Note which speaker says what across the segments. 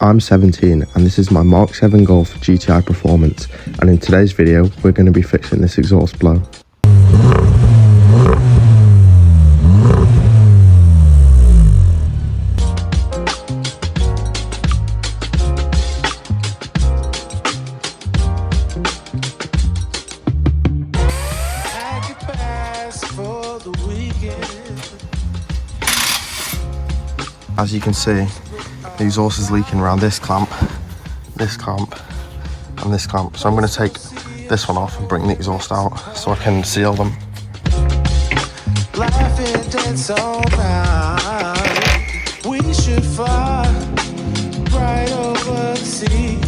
Speaker 1: I'm 17 and this is my Mark 7 Golf GTI Performance, and in today's video we're going to be fixing this exhaust blow. As you can see, the exhaust is leaking around this clamp, and this clamp. So I'm going to take this one off and bring the exhaust out so I can seal them. We should fly right over the sea.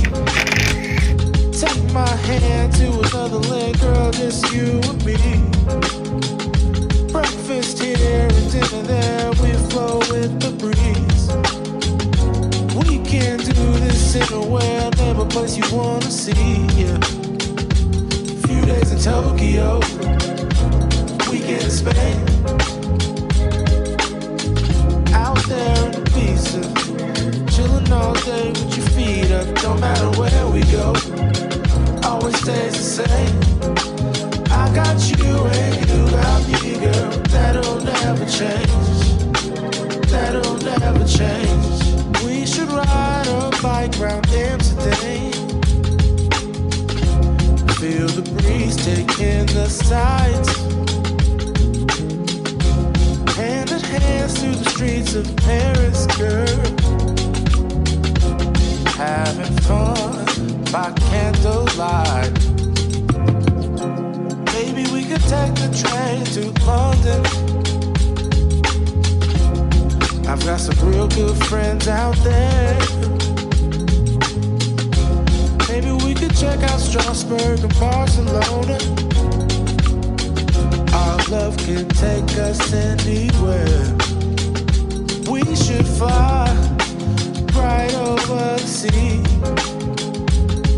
Speaker 1: Take my hand to another land, girl, just you and me. Breakfast here and dinner there, we flow with the breeze. We can do this anywhere, never place you wanna see. Yeah. Few days in Tokyo, weekend in Spain. Out there in Ibiza, chilling all day with your feet up. Don't matter where we go, always stays the same. I got you and you got me, girl. That'll never change. That'll never change. We should ride a bike round Amsterdam. Feel the breeze taking the sights. Hand in hand through the streets of Paris, girl. Having fun by candlelight. Maybe we could take the train to London. I've got some real good friends out there. Maybe we could check out Strasbourg and Barcelona. Our love can take us anywhere. We should fly right over the sea.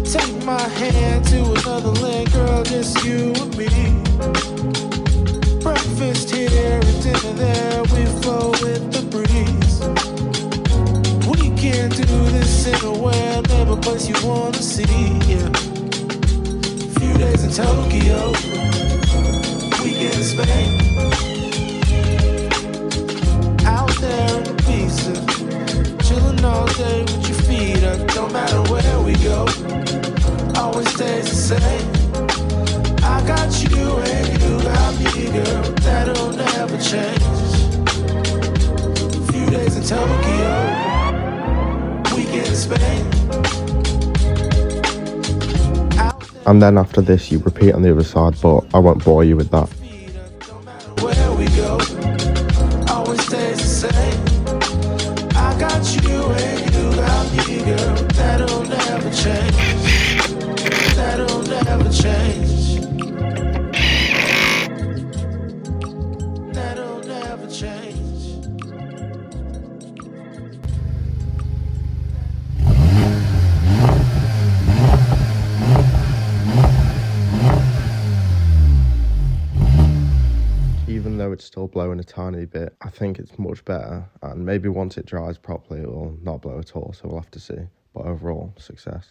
Speaker 1: Take my hand to another land, girl, just you and me. Breakfast here and dinner there, we flow with the breeze. We can do this anywhere, never place you wanna see. Yeah. Few days in Tokyo, weekend in Spain. Out there in Ibiza, chilling all day with your feet up. Don't matter where we go, always stays the same. I got you and you got me, girl. That'll never change. Few days in Tokyo, weekend in Spain. And then after this you repeat on the other side, but I won't bore you with that. Where we go, always stays the same. I got you and you got me, girl. That'll never change. That'll never change. That'll never change. Even though it's still blowing a tiny bit, I think it's much better, and maybe once it dries properly it will not blow at all, so we'll have to see. But overall, success.